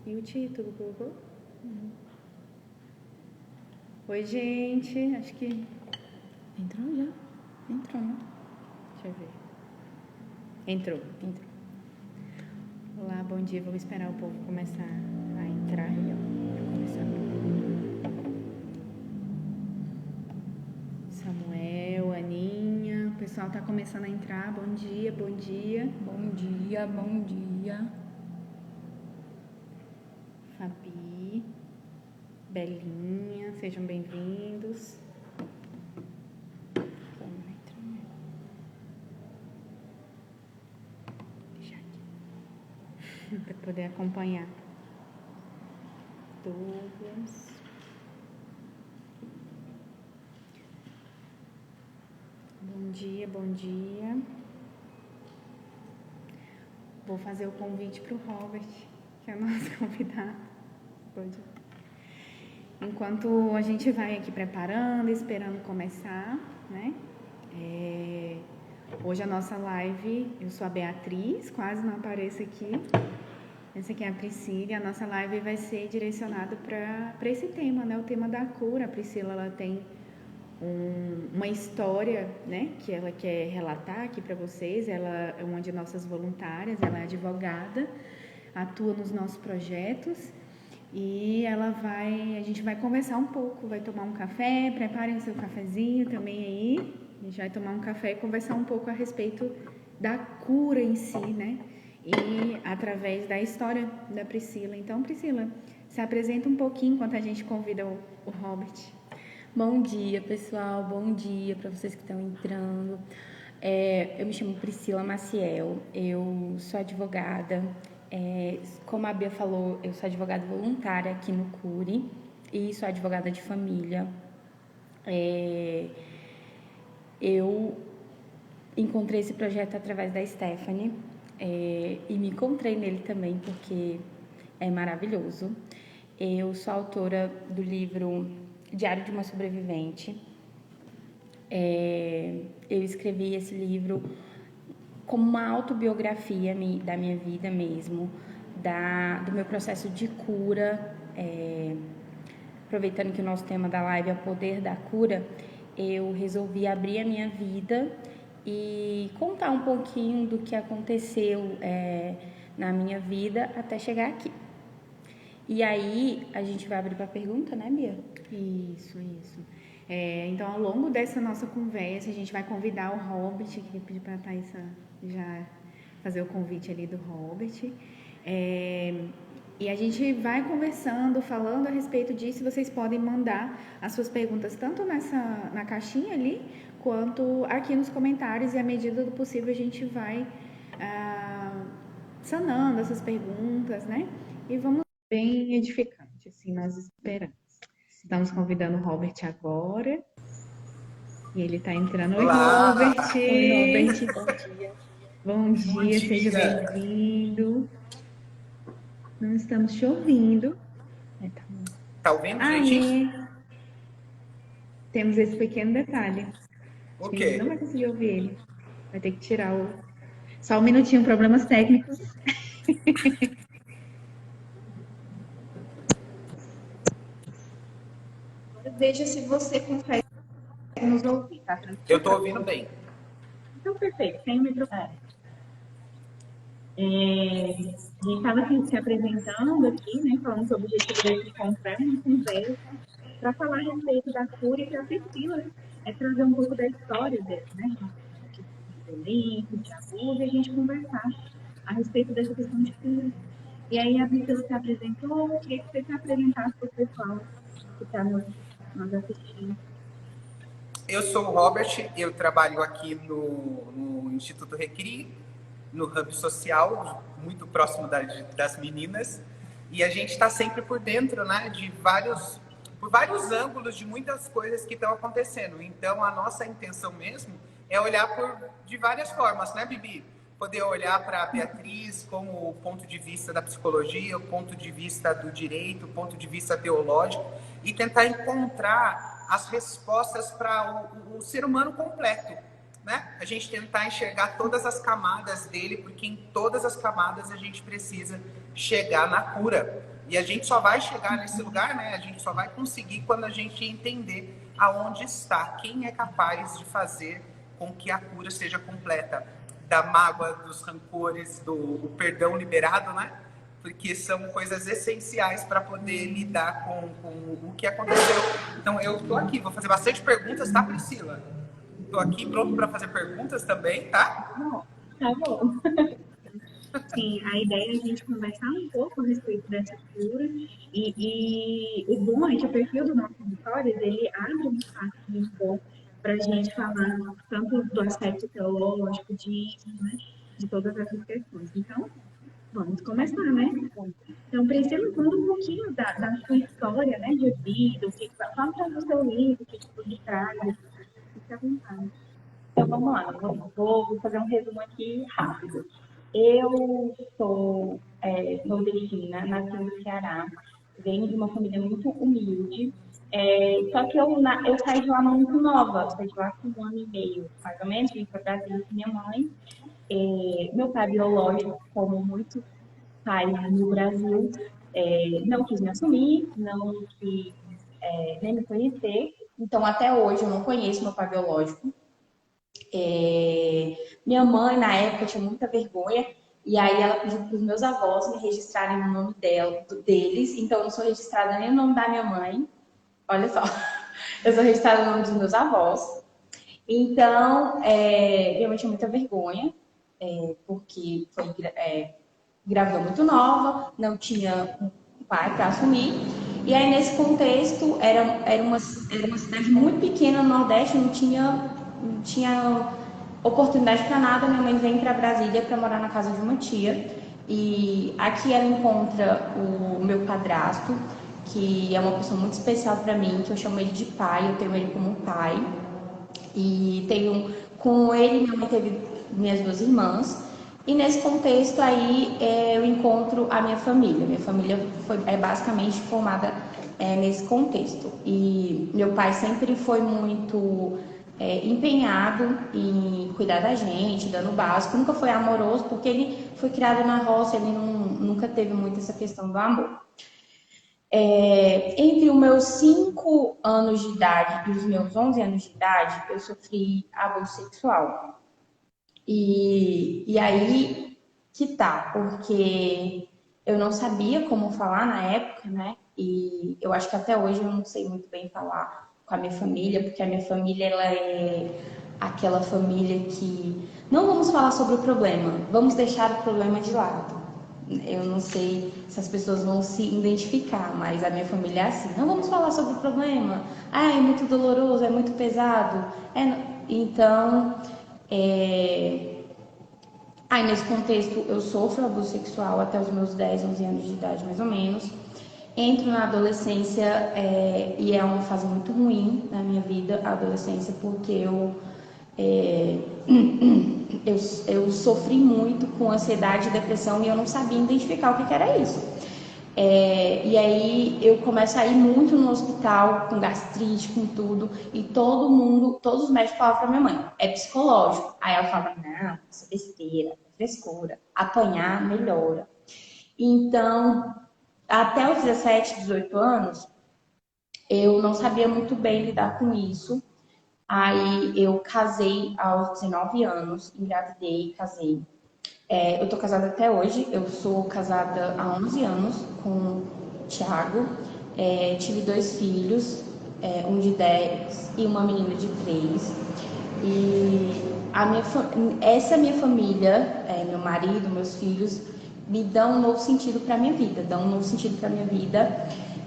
E o título, colocou? Oi, gente. Acho que... Entrou já? Entrou, né? Deixa eu ver. Entrou. Olá, bom dia. Vou esperar o povo começar a entrar. Samuel, Aninha. O pessoal tá começando a entrar. Bom dia, bom dia. Bom dia, bom dia. Fabi, Belinha, sejam bem-vindos. Deixa aqui. Para poder acompanhar. Douglas. Bom dia, bom dia. Vou fazer o convite para o Robert, que é o nosso convidado. Enquanto a gente vai aqui preparando, esperando começar, né? Hoje a nossa live, eu sou a Beatriz, quase não apareço aqui. Essa aqui é a Priscila e a nossa live vai ser direcionada para esse tema, né? O tema da cura. A Priscila, ela tem uma história, né, que ela quer relatar aqui para vocês. Ela é uma de nossas voluntárias, ela é advogada, atua nos nossos projetos e a gente vai conversar um pouco, vai tomar um café, preparem o seu cafezinho também aí, a gente vai tomar um café e conversar um pouco a respeito da cura em si, né, e através da história da Priscila. Então, Priscila, se apresenta um pouquinho enquanto a gente convida o Robert. Bom dia, pessoal. Bom dia para vocês que estão entrando. Eu me chamo Priscila Maciel, eu sou advogada. Como a Bia falou, eu sou advogada voluntária aqui no CURI e sou advogada de família. Eu encontrei esse projeto através da Stephanie e me encontrei nele também porque é maravilhoso. Eu sou autora do livro Diário de uma Sobrevivente. Eu escrevi esse livro como uma autobiografia da minha vida mesmo, do meu processo de cura. Aproveitando que o nosso tema da live é o poder da cura, eu resolvi abrir a minha vida e contar um pouquinho do que aconteceu na minha vida até chegar aqui. E aí, a gente vai abrir para pergunta, né, Bia? Isso. Então, ao longo dessa nossa conversa, a gente vai convidar o Robert, que pediu para a Thaís já fazer o convite ali do Robert. E a gente vai conversando, falando a respeito disso. Vocês podem mandar as suas perguntas tanto na caixinha ali, quanto aqui nos comentários. E à medida do possível, a gente vai sanando essas perguntas, né? E vamos bem edificante, assim, nós esperamos. Estamos convidando o Robert agora. E ele está entrando. Olá. Oi, Robert! Oi, Robert, bom dia. Bom dia, seja bem-vindo. Não estamos te ouvindo. Tá ouvindo direitinho? Temos esse pequeno detalhe. O A gente não quê? vai conseguir ouvir ele. Vai ter que tirar o... Só um minutinho, problemas técnicos. Veja se você consegue nos ouvir, tá? Eu tô ouvindo bem. Então, perfeito. Tem o microfone. A gente estava se apresentando aqui, né, falando sobre o objetivo de encontrar uma conversa para falar a respeito da cura e para a Priscila trazer um pouco da história dela, né, de violência, de abuso, e a gente conversar a respeito dessa questão de cura. E aí a Priscila se apresentou, eu queria que você se apresentasse para o pessoal que está nos assistindo. Eu sou o Robert, eu trabalho aqui no Instituto Recri, no Hub Social, muito próximo das meninas, e a gente está sempre por dentro, né, por vários ângulos de muitas coisas que estão acontecendo. Então, a nossa intenção mesmo é olhar de várias formas, né, Bibi? Poder olhar para a Beatriz como o ponto de vista da psicologia, o ponto de vista do direito, o ponto de vista teológico, e tentar encontrar as respostas para o ser humano completo, né? A gente tentar enxergar todas as camadas dele, porque em todas as camadas a gente precisa chegar na cura. E a gente só vai chegar nesse lugar, né? A gente só vai conseguir quando a gente entender aonde está, quem é capaz de fazer com que a cura seja completa da mágoa, dos rancores, do perdão liberado, né? Porque são coisas essenciais para poder lidar com o que aconteceu. Então, eu estou aqui, vou fazer bastante perguntas, tá, Priscila? Estou aqui pronto para fazer perguntas também, tá? Tá bom. Sim, a ideia é a gente conversar um pouco a respeito dessa cura e o bom é que o perfil do nosso Vitórias, ele abre um espaço muito bom para a gente falar tanto do aspecto teológico, né, de todas essas questões. Então, vamos começar, né? Então, Priscila, conta um pouquinho da sua história, né, de vida, fala para o seu livro, o que tudo traz, fica à vontade. Então vamos lá, vou fazer um resumo aqui rápido. Eu sou nordestina, nasci no Ceará, venho de uma família muito humilde, só que eu saí de lá muito nova, saí de lá com 1 ano e meio, mais ou menos, vim para Brasília com minha mãe. Meu pai biológico, como muitos pais no Brasil, não quis me assumir, não quis nem me conhecer. Então, até hoje, eu não conheço meu pai biológico. Minha mãe, na época, tinha muita vergonha, e aí ela pediu para os meus avós me registrarem no nome deles, então eu não sou registrada nem no nome da minha mãe, olha só, eu sou registrada no nome dos meus avós. Então, minha mãe tinha muita vergonha, porque foi engravidou muito nova, não tinha um pai para assumir, e aí nesse contexto, era uma cidade muito pequena no Nordeste, não tinha oportunidade para nada. Minha mãe vem para Brasília para morar na casa de uma tia. E aqui ela encontra o meu padrasto, que é uma pessoa muito especial para mim, que eu chamo ele de pai, eu tenho ele como pai. E com ele, minha mãe teve minhas 2 irmãs. E nesse contexto aí, eu encontro a minha família. Minha família é basicamente formada nesse contexto. E meu pai sempre foi muito empenhado em cuidar da gente, dando o básico. Nunca foi amoroso, porque ele foi criado na roça, ele nunca teve muito essa questão do amor. Entre os meus 5 anos de idade e os meus 11 anos de idade, eu sofri abuso sexual. E aí que tá, porque eu não sabia como falar na época, né? E eu acho que até hoje eu não sei muito bem falar com a minha família, porque a minha família, ela é aquela família que não vamos falar sobre o problema, vamos deixar o problema de lado. Eu não sei se as pessoas vão se identificar, mas a minha família é assim, não vamos falar sobre o problema, é muito doloroso, é muito pesado. Então, aí nesse contexto eu sofro abuso sexual até os meus 10, 11 anos de idade, mais ou menos. Entro na adolescência e é uma fase muito ruim na minha vida, a adolescência, porque eu sofri muito com ansiedade e depressão e eu não sabia identificar o que era isso. E aí eu começo a ir muito no hospital com gastrite, com tudo, e todos os médicos falavam pra minha mãe, é psicológico. Aí ela falava, não, isso é besteira, é frescura, apanhar melhora. Então, até os 17, 18 anos, eu não sabia muito bem lidar com isso. Aí eu casei aos 19 anos, engravidei, casei. Eu tô casada até hoje, eu sou casada há 11 anos com o Thiago. Tive 2 filhos, um de 10 e uma menina de 3. E essa minha família, meu marido, meus filhos, me dão um novo sentido para minha vida,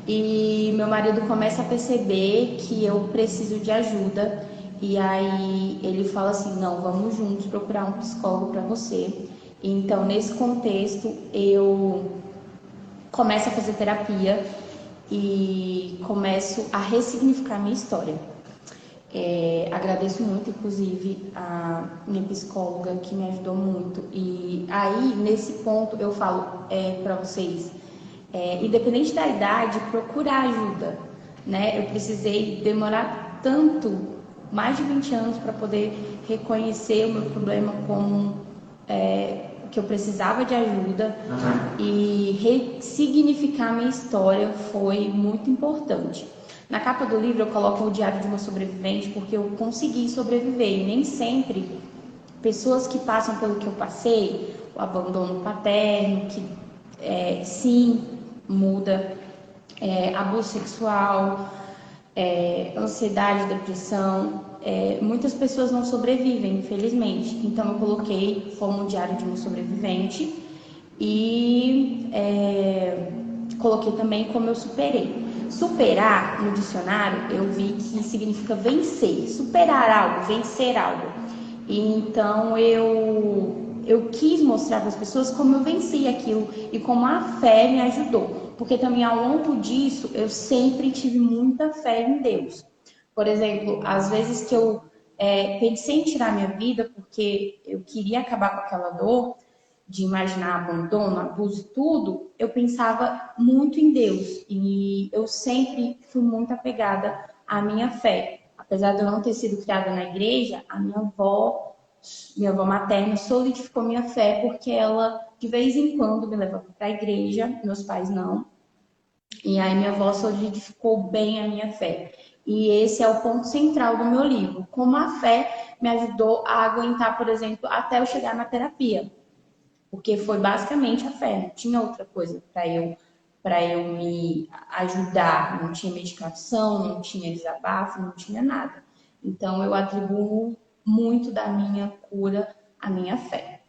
E meu marido começa a perceber que eu preciso de ajuda. E aí ele fala assim, não, vamos juntos procurar um psicólogo para você. Então, nesse contexto, eu começo a fazer terapia e começo a ressignificar minha história. Agradeço muito, inclusive, a minha psicóloga, que me ajudou muito. E aí, nesse ponto, eu falo para vocês, independente da idade, procurar ajuda, né? Eu precisei demorar tanto, mais de 20 anos, para poder reconhecer o meu problema como que eu precisava de ajuda e ressignificar minha história foi muito importante. Na capa do livro eu coloco o Diário de uma Sobrevivente porque eu consegui sobreviver e nem sempre pessoas que passam pelo que eu passei, o abandono paterno, que sim, muda, abuso sexual, ansiedade, depressão, muitas pessoas não sobrevivem, infelizmente. Então eu coloquei como Diário de uma Sobrevivente e coloquei também como eu superei. Superar, no dicionário, eu vi que significa vencer, superar algo, vencer algo. E então eu quis mostrar para as pessoas como eu venci aquilo e como a fé me ajudou. Porque também ao longo disso eu sempre tive muita fé em Deus. Por exemplo, às vezes que eu pensei em tirar minha vida porque eu queria acabar com aquela dor de imaginar abandono, abuso e tudo, eu pensava muito em Deus e eu sempre fui muito apegada à minha fé. Apesar de eu não ter sido criada na igreja, a minha avó materna solidificou minha fé porque ela de vez em quando me levava para a igreja, meus pais não. E aí minha avó solidificou bem a minha fé. E esse é o ponto central do meu livro. Como a fé me ajudou a aguentar, por exemplo, até eu chegar na terapia. Porque foi basicamente a fé, não tinha outra coisa para eu me ajudar, não tinha medicação, não tinha desabafo, não tinha nada. Então eu atribuo muito da minha cura à minha fé.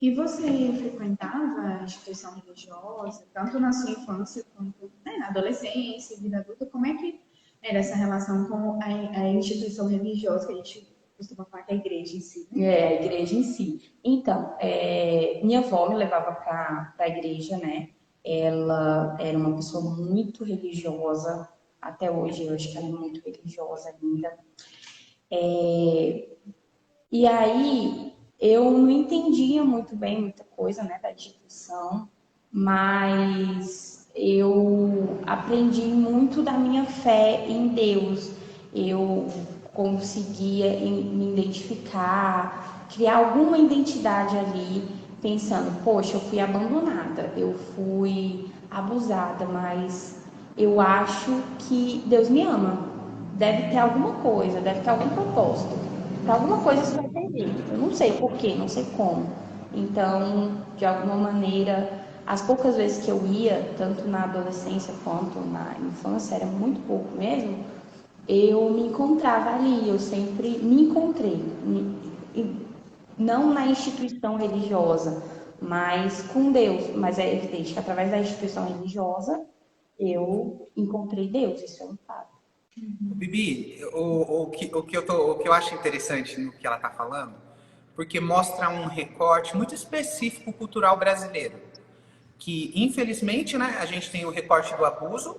E você frequentava a instituição religiosa, tanto na sua infância quanto na adolescência, vida adulta? Como é que era essa relação com a instituição religiosa, que a gente costuma falar que é a igreja em si, né? A igreja em si. Então, minha avó me levava para a igreja, né? Ela era uma pessoa muito religiosa, até hoje eu acho que ela é muito religiosa ainda. E aí eu não entendia muito bem muita coisa, né, da instituição, mas eu aprendi muito da minha fé em Deus. Eu conseguia me identificar, criar alguma identidade ali, pensando, poxa, eu fui abandonada, eu fui abusada, mas eu acho que Deus me ama. Deve ter alguma coisa, deve ter algum propósito. Para alguma coisa isso vai servir. Eu não sei porquê, não sei como. Então, de alguma maneira, as poucas vezes que eu ia, tanto na adolescência quanto na infância, era muito pouco mesmo, eu me encontrava ali, eu sempre me encontrei. Não na instituição religiosa, mas com Deus. Mas é evidente que através da instituição religiosa eu encontrei Deus, isso é um fato. Bibi, o que eu acho interessante no que ela está falando, porque mostra um recorte muito específico cultural brasileiro, que infelizmente, né, a gente tem o recorte do abuso,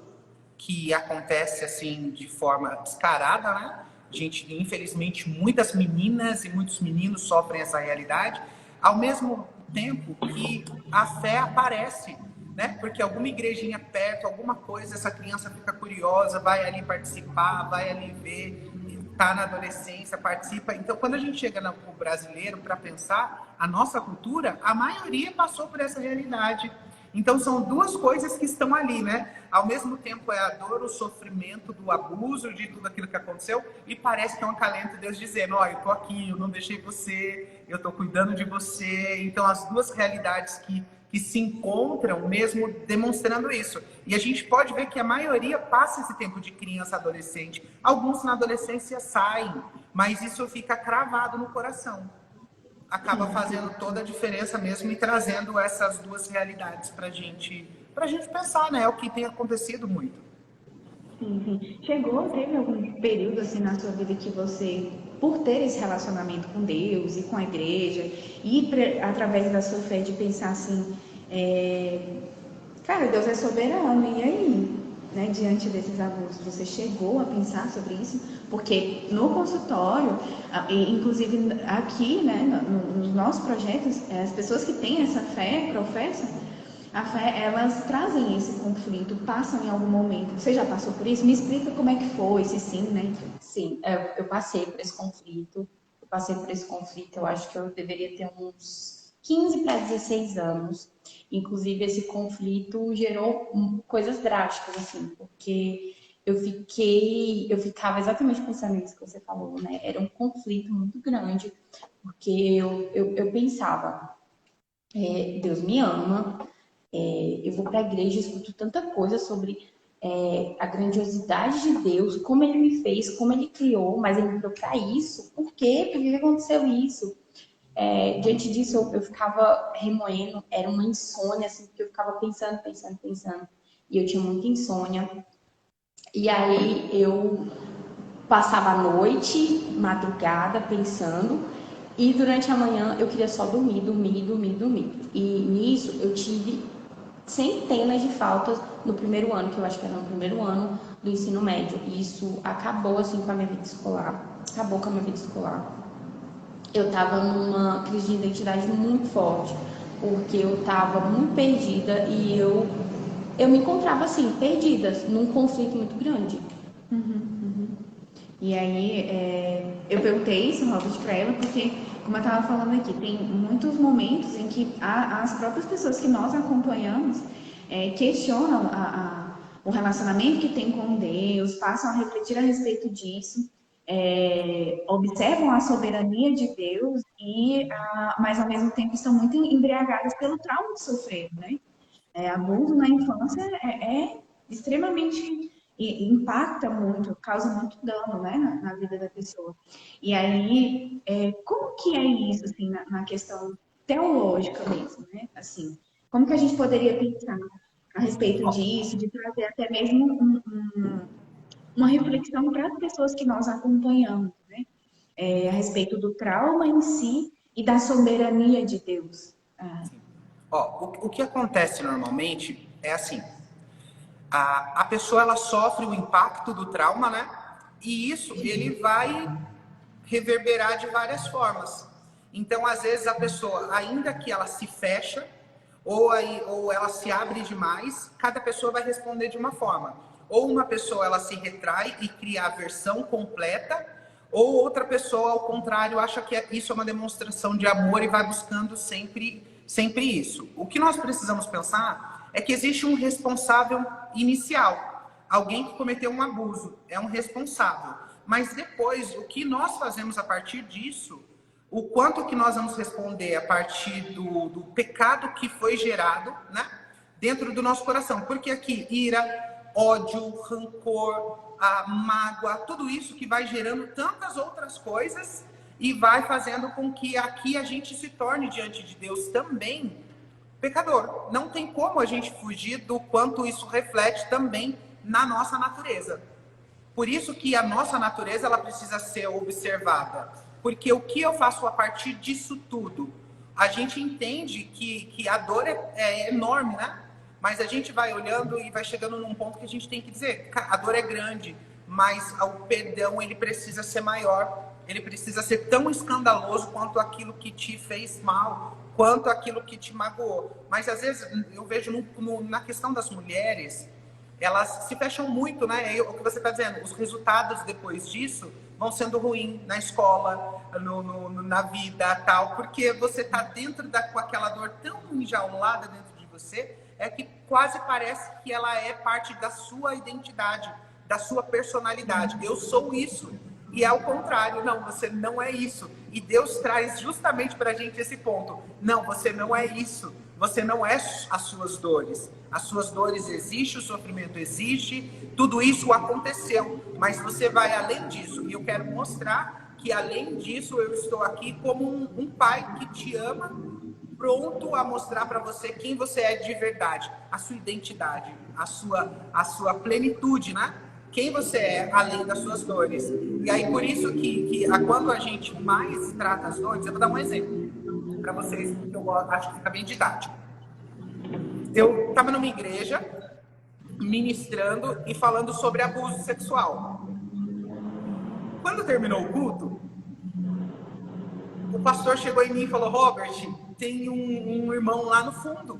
que acontece assim de forma descarada, né? Gente, infelizmente, muitas meninas e muitos meninos sofrem essa realidade, ao mesmo tempo que a fé aparece, né? Porque alguma igrejinha perto, alguma coisa, essa criança fica curiosa, vai ali participar, vai ali ver, tá na adolescência, participa. Então, quando a gente chega no brasileiro para pensar, a nossa cultura, a maioria passou por essa realidade. Então, são duas coisas que estão ali, né? Ao mesmo tempo é a dor, o sofrimento do abuso, de tudo aquilo que aconteceu, e parece que é um acalento Deus dizendo, ó, eu tô aqui, eu não deixei você, eu tô cuidando de você. Então, as duas realidades que se encontram mesmo demonstrando isso. E a gente pode ver que a maioria passa esse tempo de criança, adolescente. Alguns na adolescência saem, mas isso fica cravado no coração. Acaba fazendo toda a diferença mesmo e trazendo essas duas realidades pra gente pensar, né? É o que tem acontecido muito. Sim. Teve algum período assim na sua vida que você, por ter esse relacionamento com Deus e com a igreja, e através da sua fé de pensar assim, cara, Deus é soberano, e aí? Né, diante desses abusos, você chegou a pensar sobre isso? Porque no consultório, inclusive aqui, né, nos nossos projetos, as pessoas que têm essa fé, professam, a fé, elas trazem esse conflito, passam em algum momento. Você já passou por isso? Me explica como é que foi, se sim, né? Sim, eu passei por esse conflito. Eu passei por esse conflito, eu acho que eu deveria ter uns 15 para 16 anos. Inclusive, esse conflito gerou coisas drásticas, assim, porque eu ficava exatamente pensando nisso que você falou, né? Era um conflito muito grande, porque eu pensava, Deus me ama, eu vou para a igreja, escuto tanta coisa sobre a grandiosidade de Deus, como ele me fez, como ele criou, mas ele me criou para isso. Por quê? Por que aconteceu isso? Diante disso, eu ficava remoendo, era uma insônia, assim, porque eu ficava pensando, pensando, pensando. E eu tinha muita insônia. E aí eu passava a noite, madrugada, pensando. E durante a manhã eu queria só dormir, dormir, dormir, dormir. E nisso eu tive centenas de faltas no primeiro ano, que eu acho que era no primeiro ano do ensino médio. E isso acabou assim com a minha vida escolar. Acabou com a minha vida escolar. Eu estava numa crise de identidade muito forte, porque eu estava muito perdida e eu me encontrava assim, perdida, num conflito muito grande. E aí, eu perguntei isso, Robert, para ela, porque, como eu estava falando aqui, tem muitos momentos em que as próprias pessoas que nós acompanhamos questionam o relacionamento que tem com Deus, passam a refletir a respeito disso, observam a soberania de Deus, mas ao mesmo tempo estão muito embriagadas pelo trauma que sofreram, né? Abuso na infância é extremamente impacta muito, causa muito dano, né, na vida da pessoa. E aí, como que é isso, assim, na questão teológica mesmo, né? Assim, como que a gente poderia pensar a respeito disso, de trazer até mesmo uma reflexão para as pessoas que nós acompanhamos, né? A respeito do trauma em si e da soberania de Deus. Ó, o que acontece normalmente é assim, a pessoa ela sofre o impacto do trauma, né? E isso ele vai reverberar de várias formas. Então, às vezes, a pessoa, ainda que ela se fecha, ou ela se abre demais, cada pessoa vai responder de uma forma. Ou uma pessoa ela se retrai e cria a versão completa, ou outra pessoa, ao contrário, acha que isso é uma demonstração de amor e vai buscando sempre isso. O que nós precisamos pensar é que existe um responsável inicial. Alguém que cometeu um abuso é um responsável. Mas depois, o que nós fazemos a partir disso, o quanto que nós vamos responder a partir do pecado que foi gerado, né, dentro do nosso coração. Porque aqui, ira, ódio, rancor, a mágoa, tudo isso que vai gerando tantas outras coisas e vai fazendo com que aqui a gente se torne diante de Deus também pecador. Não tem como a gente fugir do quanto isso reflete também na nossa natureza. Por isso que a nossa natureza ela precisa ser observada. Porque o que eu faço a partir disso tudo? A gente entende que a dor é enorme, né? Mas a gente vai olhando e vai chegando num ponto que a gente tem que dizer, a dor é grande, mas o perdão ele precisa ser maior. Ele precisa ser tão escandaloso quanto aquilo que te fez mal, quanto aquilo que te magoou. Mas às vezes eu vejo na questão das mulheres, elas se fecham muito, né? O que você está dizendo, os resultados depois disso vão sendo ruins na escola, na vida, tal, porque você está dentro com aquela dor tão enjaulada dentro de você, que quase parece que ela é parte da sua identidade, da sua personalidade. Eu sou isso. E é o contrário, não, você não é isso. E Deus traz justamente para a gente esse ponto. Não, você não é isso. Você não é as suas dores. As suas dores existem, o sofrimento existe, tudo isso aconteceu. Mas você vai além disso. E eu quero mostrar que além disso eu estou aqui como um pai que te ama, pronto a mostrar para você quem você é de verdade. A sua identidade, a sua plenitude, né? Quem você é além das suas dores. E aí, por isso que quando a gente mais trata as dores, eu vou dar um exemplo para vocês, que eu acho que fica bem didático. Eu estava numa igreja, ministrando e falando sobre abuso sexual. Quando terminou o culto, o pastor chegou em mim e falou, Robert, tem um irmão lá no fundo.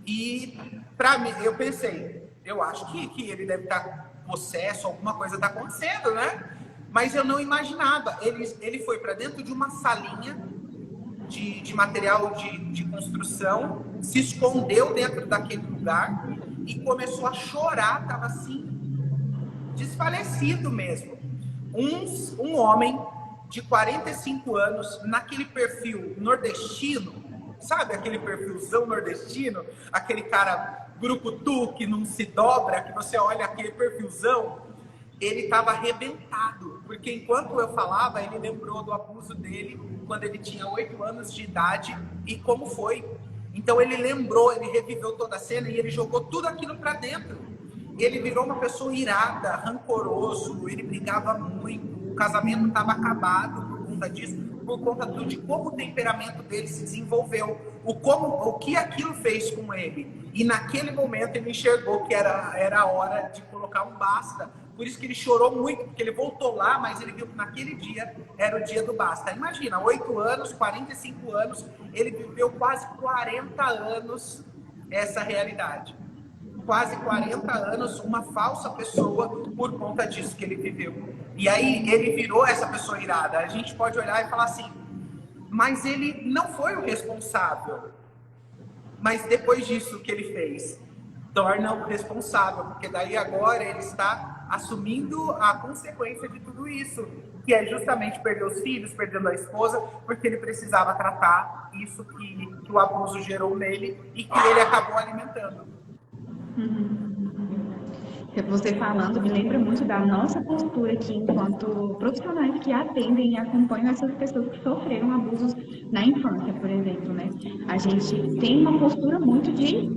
E para mim, eu pensei, eu acho que ele deve estar possesso, alguma coisa está acontecendo, né? Mas eu não imaginava. Ele foi para dentro de uma salinha de material de construção, se escondeu dentro daquele lugar e começou a chorar, estava assim, desfalecido mesmo. Um homem de 45 anos, naquele perfil nordestino, sabe aquele perfilzão nordestino? Aquele cara brucutu que não se dobra, que você olha aquele perfilzão, ele estava arrebentado, porque enquanto eu falava, ele lembrou do abuso dele quando ele tinha 8 anos de idade e como foi. Então ele lembrou, ele reviveu toda a cena e ele jogou tudo aquilo para dentro. Ele virou uma pessoa irada, rancoroso, ele brigava muito, o casamento estava acabado por conta disso, por conta de como o temperamento dele se desenvolveu, o que aquilo fez com ele. E naquele momento ele enxergou que era a hora de colocar um basta. Por isso que ele chorou muito, porque ele voltou lá, mas ele viu que naquele dia era o dia do basta. Imagina, 8 anos, 45 anos, ele viveu quase 40 anos essa realidade. Quase 40 anos, uma falsa pessoa por conta disso que ele viveu. E aí ele virou essa pessoa irada. A gente pode olhar e falar assim, mas ele não foi o responsável. Mas depois disso que ele fez, torna-o responsável, porque daí agora ele está assumindo a consequência de tudo isso, que é justamente perder os filhos, perdendo a esposa, porque ele precisava tratar isso que o abuso gerou nele e que ele acabou alimentando. Você falando me lembra muito da nossa postura aqui enquanto profissionais que atendem e acompanham essas pessoas que sofreram abusos na infância, por exemplo, né? A gente tem uma postura muito de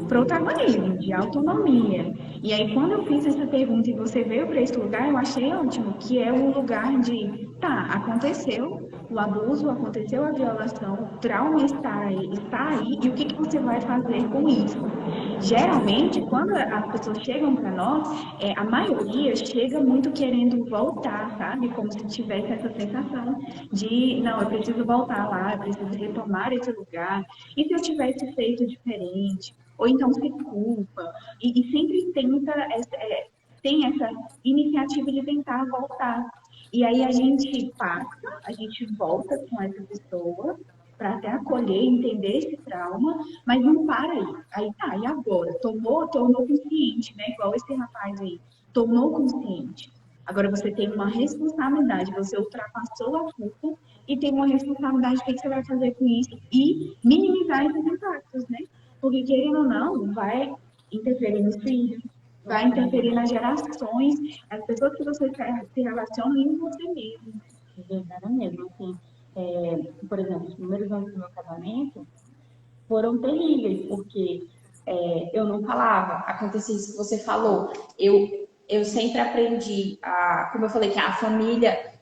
protagonismo, de autonomia. E aí, quando eu fiz essa pergunta e você veio para esse lugar, eu achei ótimo, que é um lugar de, tá, aconteceu o abuso, aconteceu a violação, o trauma está aí, e o que você vai fazer com isso? Geralmente, quando as pessoas chegam para nós, a maioria chega muito querendo voltar, sabe? Como se tivesse essa sensação de, não, eu preciso voltar lá, eu preciso retomar esse lugar. E se eu tivesse feito diferente? Ou então se culpa. E sempre tem essa iniciativa de tentar voltar. E aí a gente passa, a gente volta com essa pessoa para até acolher, entender esse trauma, mas não para aí. Aí tá, e agora? Tornou consciente, né? Igual esse rapaz aí. Tornou consciente. Agora você tem uma responsabilidade, você ultrapassou a culpa e tem uma responsabilidade do que você vai fazer com isso e minimizar esses impactos, né? Porque, querendo ou não, vai interferir nos filhos, vai interferir nas gerações, as pessoas que você se relaciona e em você mesmo. Verdade mesmo, assim, por exemplo, os primeiros anos do meu casamento foram terríveis, porque eu não falava, acontecia isso que você falou, eu sempre aprendi, como eu falei, que a família,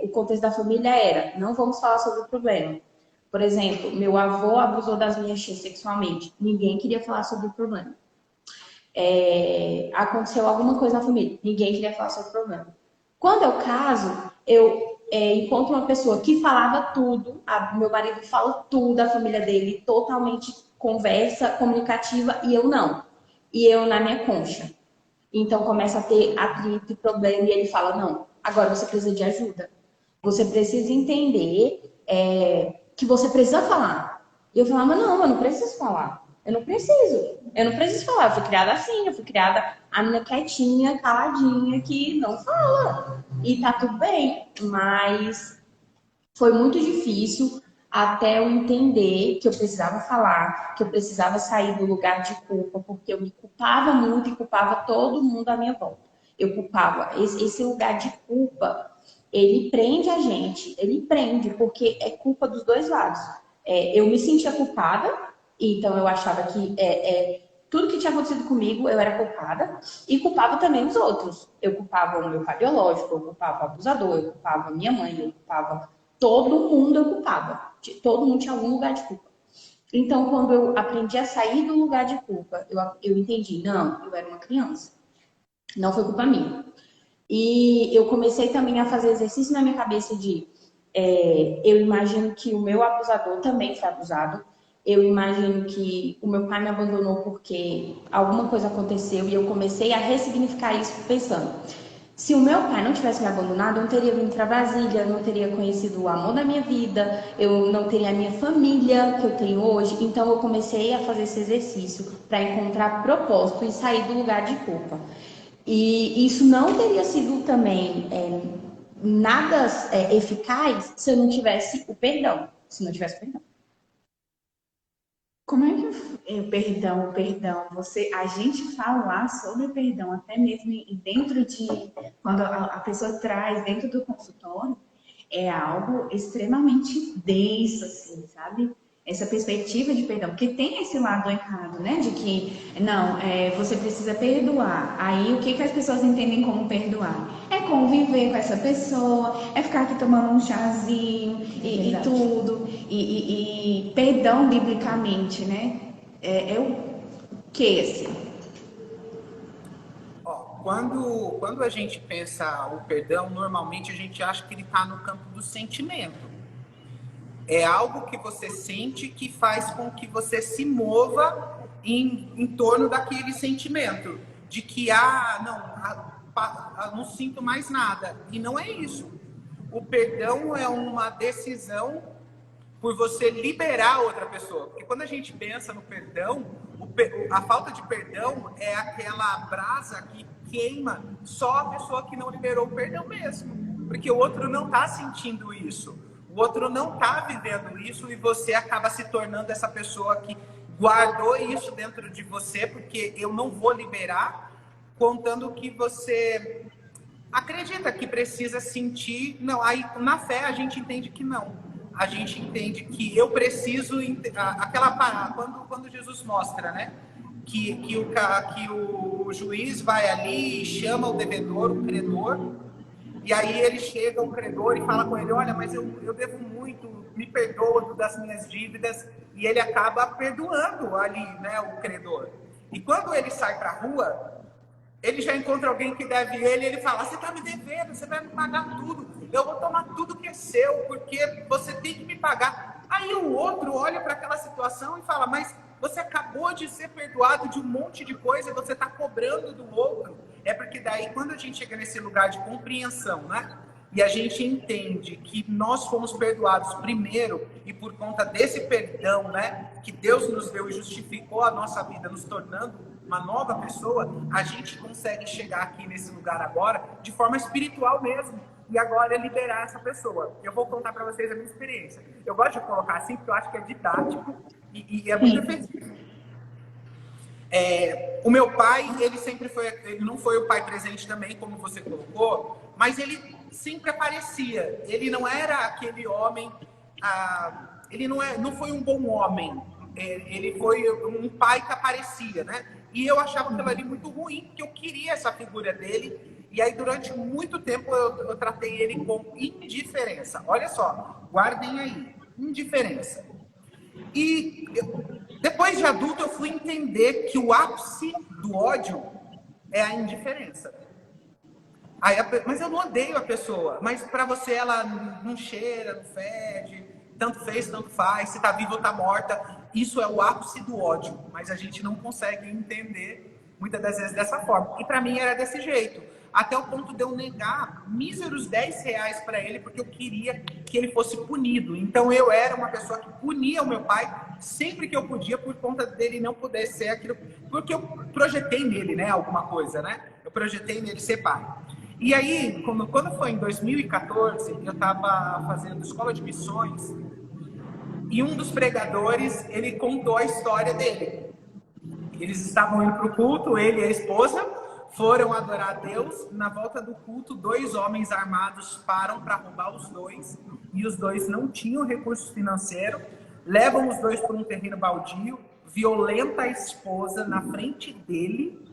o contexto da família era, não vamos falar sobre o problema. Por exemplo, meu avô abusou das minhas tias sexualmente, ninguém queria falar sobre o problema. Aconteceu alguma coisa na família, ninguém queria falar sobre o problema. Quando eu caso, eu encontro uma pessoa que falava tudo, meu marido fala tudo, a família dele totalmente conversa, comunicativa, e eu não. E eu na minha concha. Então começa a ter atrito e problema, e ele fala, não, agora você precisa de ajuda. Você precisa entender que você precisa falar. E eu falava, não, eu não preciso falar. Eu não preciso falar. Eu fui criada assim, eu fui criada a menina quietinha, caladinha, que não fala. E tá tudo bem. Mas foi muito difícil até eu entender que eu precisava falar, que eu precisava sair do lugar de culpa, porque eu me culpava muito e culpava todo mundo à minha volta. Eu culpava. Esse lugar de culpa, ele prende a gente, ele prende, porque é culpa dos dois lados. Eu me sentia culpada, então eu achava que tudo que tinha acontecido comigo eu era culpada e culpava também os outros. Eu culpava o meu pai biológico, eu culpava o abusador, eu culpava minha mãe, eu culpava todo mundo, eu culpava. Todo mundo tinha algum lugar de culpa. Então, quando eu aprendi a sair do lugar de culpa, eu entendi, não, eu era uma criança. Não foi culpa minha. E eu comecei também a fazer exercício na minha cabeça de eu imagino que o meu abusador também foi abusado. Eu imagino que o meu pai me abandonou porque alguma coisa aconteceu e eu comecei a ressignificar isso pensando. Se o meu pai não tivesse me abandonado, eu não teria vindo para Brasília, eu não teria conhecido o amor da minha vida, eu não teria a minha família que eu tenho hoje. Então eu comecei a fazer esse exercício para encontrar propósito e sair do lugar de culpa. E isso não teria sido também nada eficaz se eu não tivesse o perdão. Se não tivesse o perdão. Como é que o perdão, a gente falar sobre o perdão, até mesmo dentro de, quando a pessoa traz dentro do consultório, é algo extremamente denso, assim, sabe? Essa perspectiva de perdão, porque tem esse lado errado, né? De que, não, você precisa perdoar. Aí, o que que as pessoas entendem como perdoar? É conviver com essa pessoa, é ficar aqui tomando um chazinho e tudo. E perdão, biblicamente, né? É o que, assim? Ó, quando a gente pensa o perdão, normalmente a gente acha que ele está no campo do sentimento. É algo que você sente que faz com que você se mova em torno daquele sentimento. De que, não sinto mais nada. E não é isso. O perdão é uma decisão por você liberar outra pessoa. Porque quando a gente pensa no perdão, a falta de perdão é aquela brasa que queima só a pessoa que não liberou o perdão mesmo. Porque o outro não está sentindo isso. O outro não está vivendo isso e você acaba se tornando essa pessoa que guardou isso dentro de você, porque eu não vou liberar, contando que você acredita que precisa sentir. Não, aí na fé a gente entende que não. A gente entende que eu preciso. Quando Jesus mostra, né? Que o juiz vai ali e chama o devedor, o credor, e aí ele chega, o credor, e fala com ele: olha, mas eu devo muito, me perdoa das minhas dívidas, e ele acaba perdoando ali, né, o credor. E quando ele sai para a rua, ele já encontra alguém que deve ele, e ele fala: você está me devendo, você vai me pagar tudo, eu vou tomar tudo que é seu, porque você tem que me pagar. Aí o outro olha para aquela situação e fala: mas você acabou de ser perdoado de um monte de coisa e você está cobrando do outro. É porque daí, quando a gente chega nesse lugar de compreensão, né? E a gente entende que nós fomos perdoados primeiro, e por conta desse perdão, né, que Deus nos deu e justificou a nossa vida, nos tornando uma nova pessoa, a gente consegue chegar aqui nesse lugar agora de forma espiritual mesmo. E agora é liberar essa pessoa. Eu vou contar para vocês a minha experiência. Eu gosto de colocar assim, porque eu acho que é didático e é muito efetivo. O meu pai, ele sempre foi, ele não foi o pai presente também, como você colocou, mas ele sempre aparecia. Ele não era aquele homem, ele não foi um bom homem. Ele foi um pai que aparecia, né? E eu achava aquilo ali muito ruim, porque eu queria essa figura dele. E aí, durante muito tempo, eu tratei ele com indiferença. Olha só, guardem aí, indiferença. E depois de adulto, eu fui entender que o ápice do ódio é a indiferença. Mas eu não odeio a pessoa. Mas para você, ela não cheira, não fede, tanto fez, tanto faz, se tá viva ou tá morta. Isso é o ápice do ódio. Mas a gente não consegue entender, muitas das vezes, dessa forma. E para mim era desse jeito. Até o ponto de eu negar míseros R$10 para ele, porque eu queria que ele fosse punido. Então eu era uma pessoa que punia o meu pai sempre que eu podia, por conta dele não poder ser aquilo, porque eu projetei nele, né, alguma coisa, né? Eu projetei nele ser pai. E aí, quando foi em 2014, eu estava fazendo escola de missões, e um dos pregadores, ele contou a história dele. Eles estavam indo para o culto, ele e a esposa, foram adorar a Deus. Na volta do culto, 2 homens armados param para roubar os dois, e os dois não tinham recurso financeiro, levam os dois para um terreno baldio, violenta a esposa na frente dele,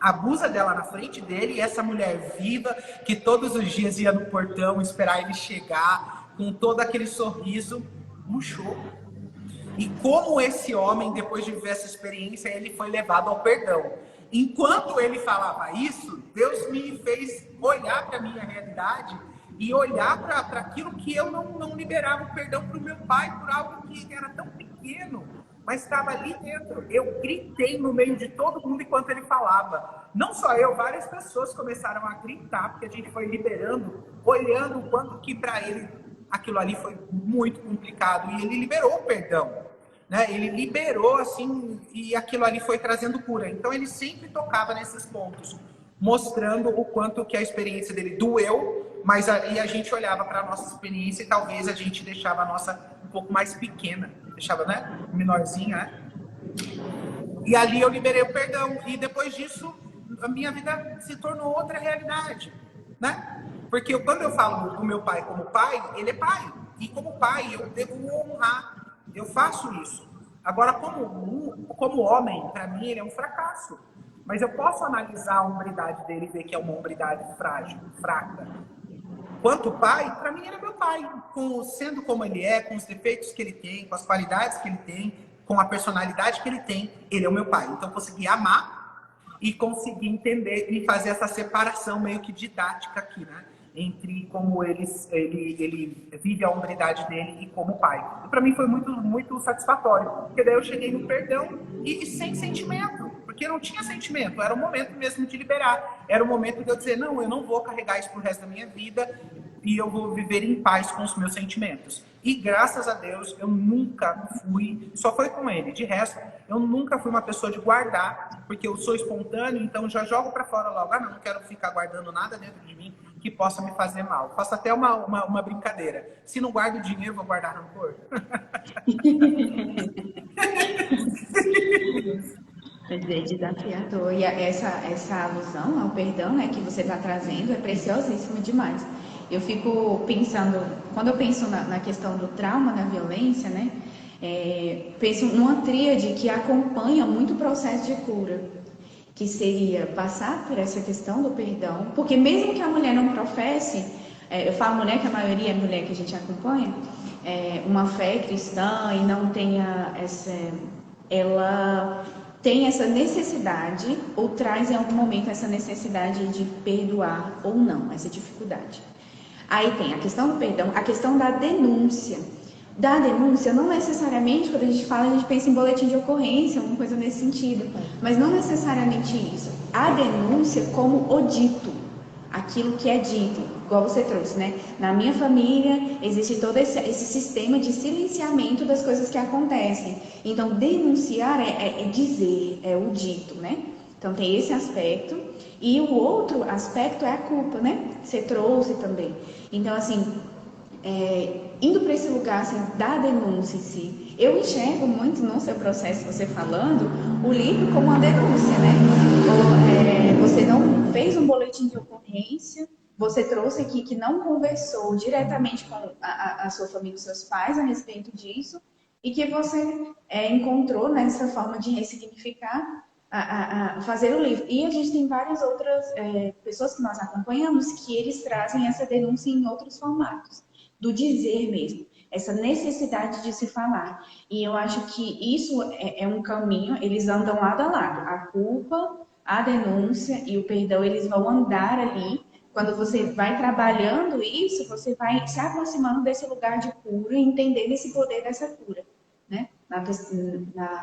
abusa dela na frente dele, e essa mulher viva, que todos os dias ia no portão esperar ele chegar, com todo aquele sorriso, murchou. E como esse homem, depois de viver essa experiência, ele foi levado ao perdão. Enquanto ele falava isso, Deus me fez olhar para a minha realidade e olhar para aquilo que eu não liberava o perdão para o meu pai, por algo que era tão pequeno, mas estava ali dentro. Eu gritei no meio de todo mundo enquanto ele falava. Não só eu, várias pessoas começaram a gritar, porque a gente foi liberando, olhando o quanto que para ele aquilo ali foi muito complicado. E ele liberou o perdão, né? Ele liberou, assim, e aquilo ali foi trazendo cura. Então ele sempre tocava nesses pontos, mostrando o quanto que a experiência dele doeu, mas aí a gente olhava para a nossa experiência e talvez a gente deixava a nossa um pouco mais pequena, deixava, né, menorzinha, né? E ali eu liberei o perdão e depois disso a minha vida se tornou outra realidade, né? Porque quando eu falo do meu pai como pai, ele é pai, e como pai eu devo honrar, eu faço isso. Agora como homem, para mim ele é um fracasso. Mas eu posso analisar a hombridade dele e ver que é uma hombridade frágil, fraca. Quanto pai, para mim ele é meu pai, sendo como ele é, com os defeitos que ele tem, com as qualidades que ele tem, com a personalidade que ele tem, ele é o meu pai. Então eu consegui amar e consegui entender e fazer essa separação meio que didática aqui, né? Entre como ele vive a hombridade dele e como pai. E para mim foi muito, muito satisfatório, porque daí eu cheguei no perdão e sem sentimento, porque não tinha sentimento, era o momento mesmo de liberar, era o momento de eu dizer, não, eu não vou carregar isso pro resto da minha vida e eu vou viver em paz com os meus sentimentos. E graças a Deus, eu nunca fui, só foi com ele, de resto, eu nunca fui uma pessoa de guardar, porque eu sou espontâneo, então já jogo para fora logo, não quero ficar guardando nada dentro de mim que possa me fazer mal. Faço até uma brincadeira. Se não guardo dinheiro, vou guardar rancor. Quer dizer, desafiador. E essa alusão ao perdão, né, que você está trazendo é preciosíssima demais. Eu fico pensando, quando eu penso na questão do trauma, da violência, né, penso numa tríade que acompanha muito o processo de cura, que seria passar por essa questão do perdão, porque mesmo que a mulher não professe, eu falo mulher que a maioria é mulher que a gente acompanha, uma fé cristã e não tenha ela tem essa necessidade ou traz em algum momento essa necessidade de perdoar ou não, essa dificuldade. Aí tem a questão do perdão, a questão da denúncia. Da denúncia, não necessariamente, quando a gente fala, a gente pensa em boletim de ocorrência, alguma coisa nesse sentido, mas não necessariamente isso. A denúncia como o dito, aquilo que é dito, igual você trouxe, né? Na minha família existe todo esse sistema de silenciamento das coisas que acontecem. Então, denunciar é dizer, é o dito, né? Então, tem esse aspecto. E o outro aspecto é a culpa, né? Você trouxe também. Então, assim, indo para esse lugar assim, da denúncia em si, eu enxergo muito no seu processo, você falando, o livro como uma denúncia, né? Você não fez um boletim de ocorrência, você trouxe aqui que não conversou diretamente com a sua família, os seus pais a respeito disso, e que você encontrou nessa forma de ressignificar, fazer o livro. E a gente tem várias outras pessoas que nós acompanhamos que eles trazem essa denúncia em outros formatos, do dizer mesmo, essa necessidade de se falar. E eu acho que isso é um caminho, eles andam lado a lado. A culpa, a denúncia e o perdão, eles vão andar ali. Quando você vai trabalhando isso, você vai se aproximando desse lugar de cura e entendendo esse poder dessa cura, né? Na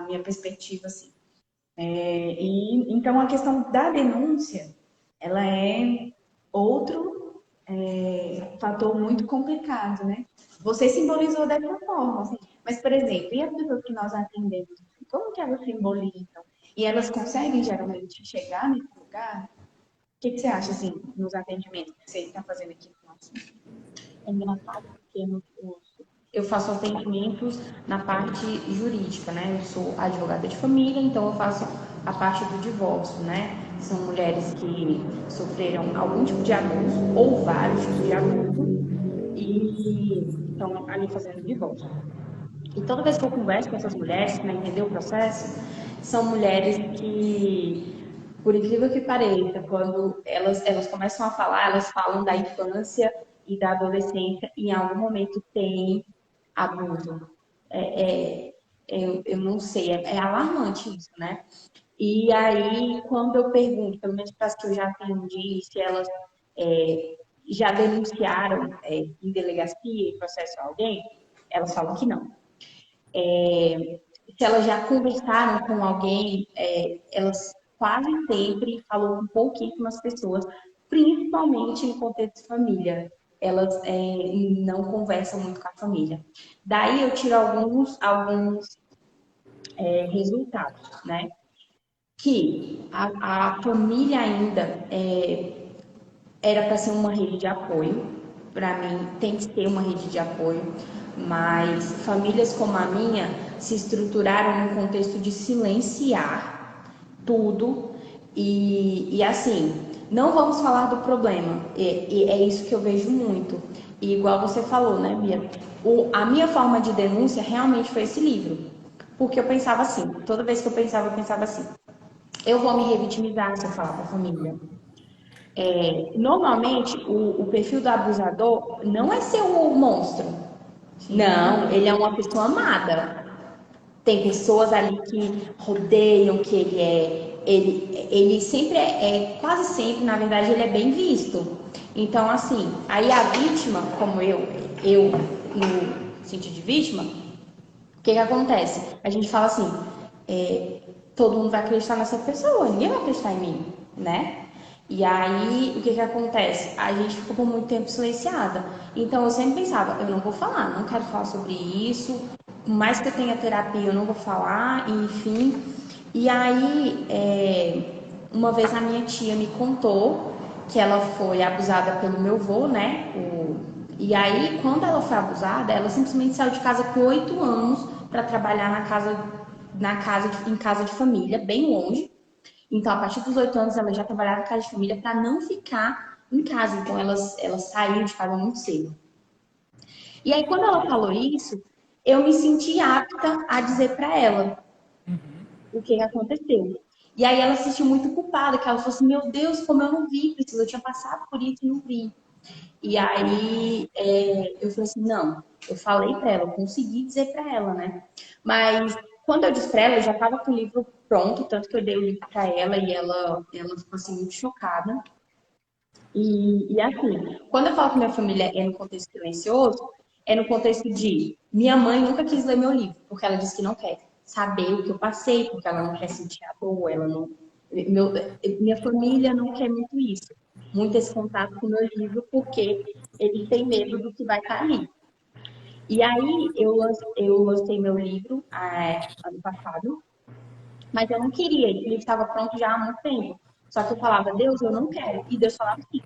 minha perspectiva, assim. Então, a questão da denúncia, ela é outro fator muito complicado, né? Você simbolizou dessa forma, assim. Mas, por exemplo, e as pessoas que nós atendemos, como que elas simbolizam? E elas conseguem, geralmente, chegar nesse lugar? O que você acha, assim, nos atendimentos que você está fazendo aqui com nós? É engraçado porque eu faço atendimentos na parte jurídica, né? Eu sou advogada de família, então eu faço a parte do divórcio, né? São mulheres que sofreram algum tipo de abuso ou vários tipos de abuso e estão ali fazendo divórcio. E toda vez que eu converso com essas mulheres para entender o processo, são mulheres que, por incrível que pareça, quando elas começam a falar, elas falam da infância e da adolescência e em algum momento tem abuso. Eu não sei, é alarmante isso, né? E aí, quando eu pergunto, pelo menos para as que eu já atendi, se elas já denunciaram em delegacia e processo a alguém, elas falam que não. se elas já conversaram com alguém, elas quase sempre falam com pouquíssimas pessoas, principalmente no contexto de família. Elas não conversam muito com a família. Daí eu tiro alguns resultados, né? Que a família ainda era para ser uma rede de apoio. Para mim, tem que ter uma rede de apoio, mas famílias como a minha se estruturaram no contexto de silenciar tudo e assim, não vamos falar do problema. E é isso que eu vejo muito. E igual você falou, né, Bia? A minha forma de denúncia realmente foi esse livro. Porque eu pensava assim, toda vez que eu pensava assim, eu vou me revitimizar se eu falar para a família. Normalmente, o perfil do abusador não é ser um monstro. Não, ele é uma pessoa amada. Tem pessoas ali que rodeiam que ele é. Ele sempre quase sempre, na verdade, ele é bem visto. Então, assim, aí a vítima, como eu no sentido de vítima, o que acontece? A gente fala assim, todo mundo vai acreditar nessa pessoa, ninguém vai acreditar em mim, né? E aí, o que acontece? A gente ficou por muito tempo silenciada. Então, eu sempre pensava, eu não vou falar, não quero falar sobre isso. Por mais que eu tenha terapia, eu não vou falar, enfim. E aí, uma vez a minha tia me contou que ela foi abusada pelo meu avô, né? E aí, quando ela foi abusada, ela simplesmente saiu de casa com 8 anos para trabalhar em casa de família, bem longe. Então, a partir dos 8 anos, ela já trabalhava em casa de família para não ficar em casa. Então, ela saiu de casa muito cedo. E aí, quando ela falou isso, eu me senti apta a dizer para ela o que aconteceu. E aí, ela se sentiu muito culpada, que ela falou assim: Meu Deus, como eu não vi, Priscila, eu tinha passado por isso e não vi. E aí, eu falei assim: Não, eu falei para ela, eu consegui dizer para ela, né? Mas quando eu disse para ela, eu já estava com o livro pronto, tanto que eu dei o livro para ela e ela ficou assim muito chocada. E assim, quando eu falo que minha família é no contexto silencioso, é no contexto de minha mãe nunca quis ler meu livro, porque ela disse que não quer saber o que eu passei, porque ela não quer sentir a dor, ela não. Minha família não quer muito esse contato com o meu livro, porque eles têm medo do que vai estar ali. E aí eu lancei meu livro ano passado, mas eu não queria, ele estava pronto já há muito tempo. Só que eu falava, Deus, eu não quero. E Deus falava assim,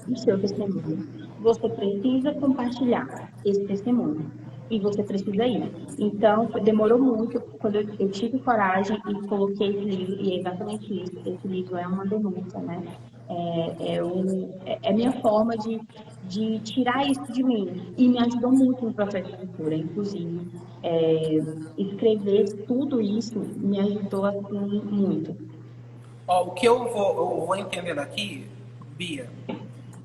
o seu testemunho. Você precisa compartilhar esse testemunho. E você precisa ir. Então, demorou muito quando eu tive coragem e coloquei esse livro, e é exatamente isso. Esse livro é uma denúncia, né? É minha forma de tirar isso de mim. E me ajudou muito no processo de cura, inclusive. Escrever tudo isso me ajudou assim, muito. Ó, o que eu vou entendendo aqui, Bia,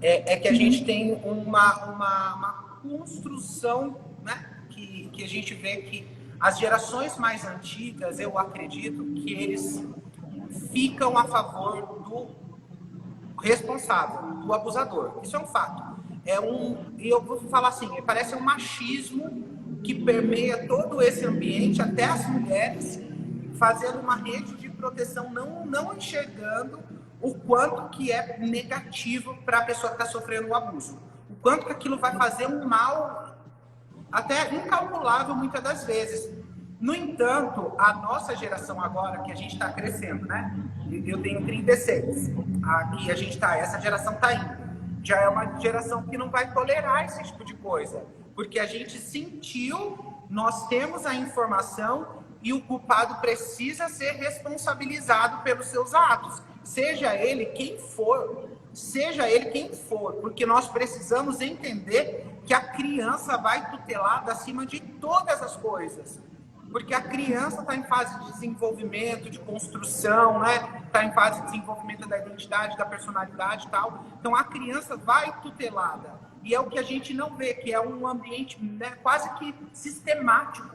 é que a gente tem uma construção, né? Que a gente vê que as gerações mais antigas, eu acredito que eles ficam a favor do responsável, do abusador. Isso é um fato. E eu vou falar assim, parece um machismo que permeia todo esse ambiente, até as mulheres, fazendo uma rede de proteção, não enxergando o quanto que é negativo para a pessoa que está sofrendo o abuso. O quanto que aquilo vai fazer um mal até incalculável muitas das vezes. No entanto, a nossa geração agora, que a gente está crescendo, né? Eu tenho 36. Aqui a gente está, essa geração está indo. Já é uma geração que não vai tolerar esse tipo de coisa. Porque a gente sentiu, nós temos a informação e o culpado precisa ser responsabilizado pelos seus atos. Seja ele quem for. Seja ele quem for. Porque nós precisamos entender que a criança vai tutelada acima de todas as coisas. Porque a criança está em fase de desenvolvimento, de construção, né? Está em fase de desenvolvimento da identidade, da personalidade e tal. Então, a criança vai tutelada. E é o que a gente não vê, que é um ambiente, né, quase que sistemático.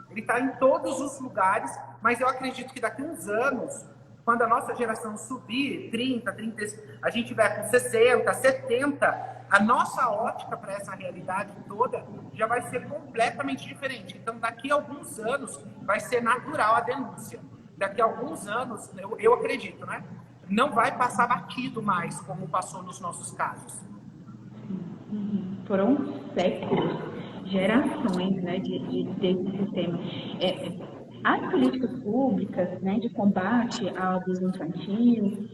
Ele está em todos os lugares, mas eu acredito que daqui a uns anos quando a nossa geração subir 30, a gente tiver com 60, 70, a nossa ótica para essa realidade toda já vai ser completamente diferente. Então, daqui a alguns anos, vai ser natural a denúncia. Daqui a alguns anos, eu acredito, né? Não vai passar batido mais, como passou nos nossos casos. Foram séculos, gerações, né, desse sistema. As políticas públicas, né, de combate ao abuso infantil,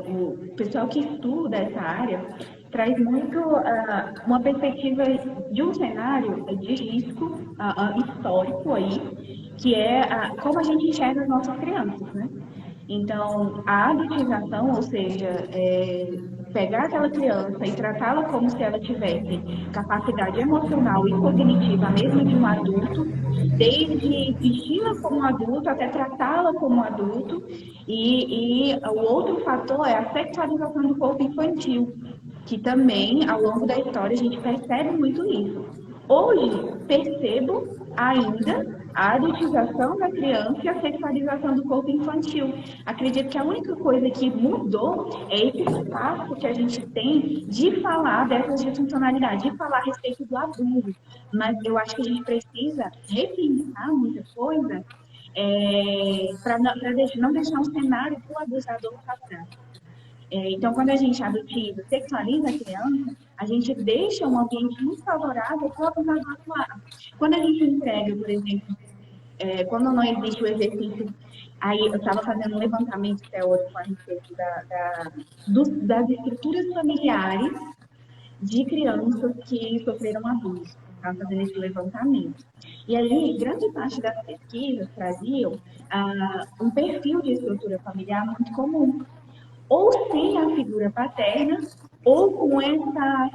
o pessoal que estuda essa área traz muito uma perspectiva de um cenário de risco histórico aí, que é como a gente enxerga as nossas crianças, né? Então, a adultização, ou seja, pegar aquela criança e tratá-la como se ela tivesse capacidade emocional e cognitiva mesmo de um adulto, desde vesti-la como um adulto até tratá-la como um adulto. E o outro fator é a sexualização do corpo infantil, que também, ao longo da história, a gente percebe muito isso. Hoje, percebo ainda a adultização da criança e a sexualização do corpo infantil. Acredito que a única coisa que mudou é esse espaço que a gente tem de falar dessas disfuncionalidades, de falar a respeito do abuso. Mas eu acho que a gente precisa repensar muita coisa para não deixar um cenário do abusador passar. Então, quando a gente adotiva, sexualiza a criança, a gente deixa um ambiente muito favorável para o abusador atuar. Quando a gente entrega, por exemplo, quando não existe o exercício, aí eu estava fazendo um levantamento teórico a respeito das estruturas familiares de crianças que sofreram abuso. Estava fazendo esse levantamento. E aí, grande parte das pesquisas traziam um perfil de estrutura familiar muito comum, ou sem a figura paterna, ou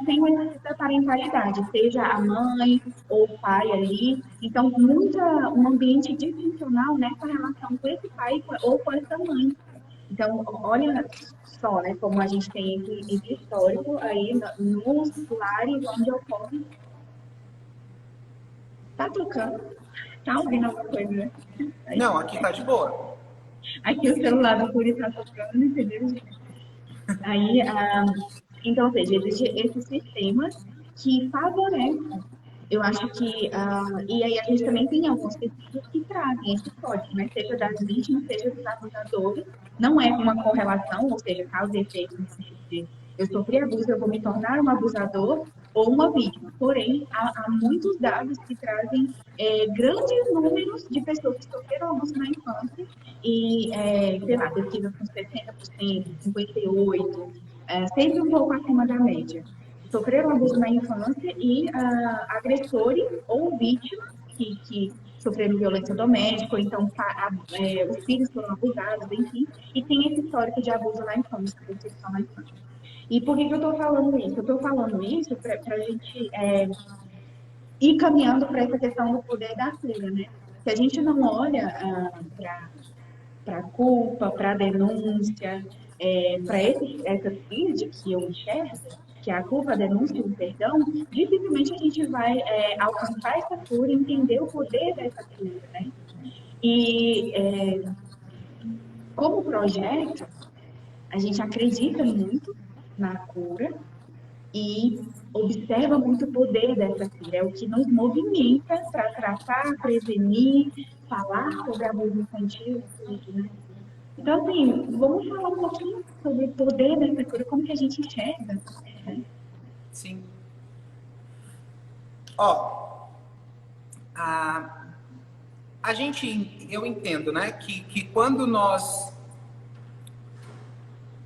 sem essa parentalidade, seja a mãe ou o pai ali. Então, um ambiente disfuncional nessa relação com esse pai ou com essa mãe. Então, olha só, né, como a gente tem esse histórico aí nos lares onde ocorre. Tá tocando? Tá ouvindo alguma coisa, né? Não, aqui tá de boa. Aqui o celular do Curi tá tocando, entendeu? Aí, então, ou seja, existem esses sistemas que favorecem. Eu acho que, e aí a gente também tem algumas pesquisas que trazem esse código, né? Seja das vítimas, seja dos abusadores. Não é uma correlação, ou seja, causa e efeito no sentido de eu sofri abuso, eu vou me tornar um abusador ou uma vítima. Porém, há muitos dados que trazem grandes números de pessoas que sofreram abuso na infância e, sei lá, pesquisas com 60%, 58%, sempre um pouco acima da média. Sofreram abuso na infância e agressores ou vítimas que sofreram violência doméstica, ou então os filhos foram abusados, enfim, e tem esse histórico de abuso na infância, proteção na infância. E por que eu estou falando isso? Eu estou falando isso para a gente ir caminhando para essa questão do poder da cura, né? Se a gente não olha para a culpa, para a denúncia, para essa tríade que eu enxergo, que é a culpa, a denúncia e o perdão, dificilmente a gente vai alcançar essa cura, entender o poder dessa cura, né? E como projeto, a gente acredita muito na cura e observa muito o poder dessa cura. É o que nos movimenta para tratar, prevenir, falar sobre abuso infantil, né? Então, assim, vamos falar um pouquinho sobre o poder dessa cura, como que a gente enxerga. Né? Sim. Ó, eu entendo, né, que quando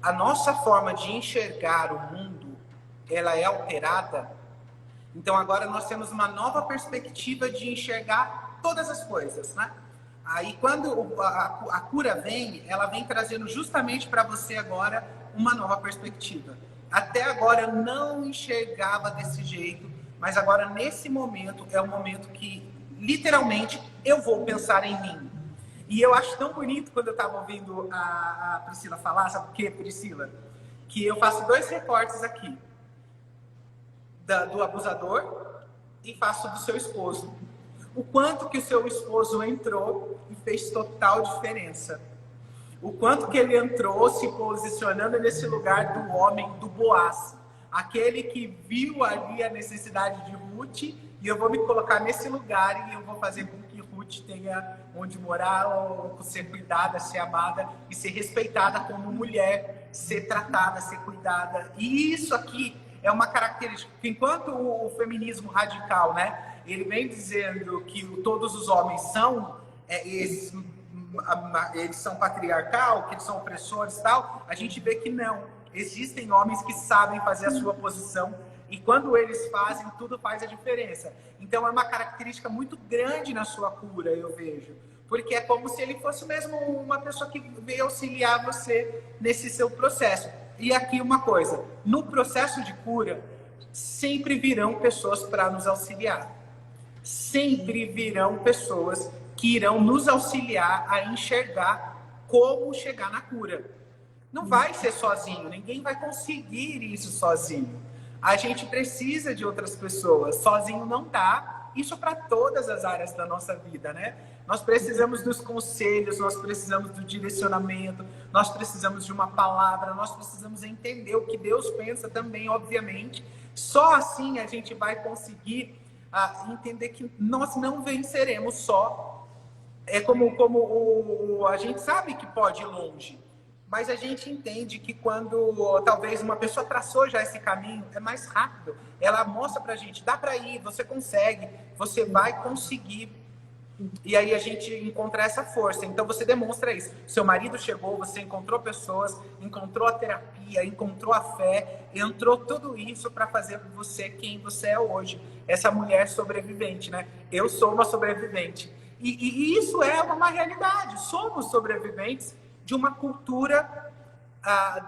a nossa forma de enxergar o mundo, ela é alterada, então agora nós temos uma nova perspectiva de enxergar todas as coisas, né? Aí quando a cura vem, ela vem trazendo justamente para você agora uma nova perspectiva. Até agora eu não enxergava desse jeito, mas agora nesse momento é o momento que literalmente eu vou pensar em mim. E eu acho tão bonito quando eu estava ouvindo a Priscila falar, sabe por quê, Priscila? Que eu faço 2 recortes aqui. Do abusador e faço do seu esposo. O quanto que o seu esposo entrou e fez total diferença. O quanto que ele entrou se posicionando nesse lugar do homem, do Boaz. Aquele que viu ali a necessidade de Ruth, e eu vou me colocar nesse lugar e eu vou fazer com que Ruth tenha onde morar, ou ser cuidada, ser amada e ser respeitada como mulher, ser tratada, ser cuidada. E isso aqui é uma característica. Enquanto o feminismo radical, né, ele vem dizendo que todos os homens são eles são patriarcal, que eles são opressores e tal, a gente vê que não. Existem homens que sabem fazer a sua posição e quando eles fazem, tudo faz a diferença. Então é uma característica muito grande na sua cura, eu vejo. Porque é como se ele fosse mesmo uma pessoa que veio auxiliar você nesse seu processo. E aqui uma coisa, no processo de cura, sempre virão pessoas para nos auxiliar. Sempre virão pessoas que irão nos auxiliar a enxergar como chegar na cura. Não vai ser sozinho, ninguém vai conseguir isso sozinho. A gente precisa de outras pessoas, sozinho não dá. Isso para todas as áreas da nossa vida, né? Nós precisamos dos conselhos, nós precisamos do direcionamento, nós precisamos de uma palavra, nós precisamos entender o que Deus pensa também, obviamente. Só assim a gente vai conseguir entender que nós não venceremos só. É como a gente sabe que pode ir longe, mas a gente entende que quando talvez uma pessoa traçou já esse caminho, é mais rápido. Ela mostra pra gente, dá pra ir, você consegue, você vai conseguir. E aí a gente encontra essa força. Então você demonstra isso. Seu marido chegou, você encontrou pessoas, encontrou a terapia, encontrou a fé, entrou tudo isso para fazer você quem você é hoje. Essa mulher sobrevivente, né? Eu sou uma sobrevivente. E isso é uma realidade. Somos sobreviventes de uma cultura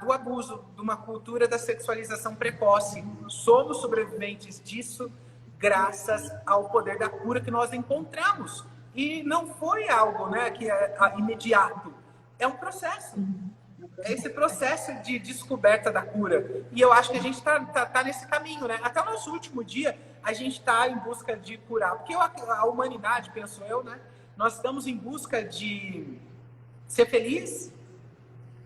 do abuso, de uma cultura da sexualização precoce. Somos sobreviventes disso graças ao poder da cura que nós encontramos. E não foi algo, né, que é imediato. É um processo. É esse processo de descoberta da cura. E eu acho que a gente tá nesse caminho, né? Até o nosso último dia, a gente está em busca de curar. Porque a humanidade, penso eu, né? Nós estamos em busca de ser feliz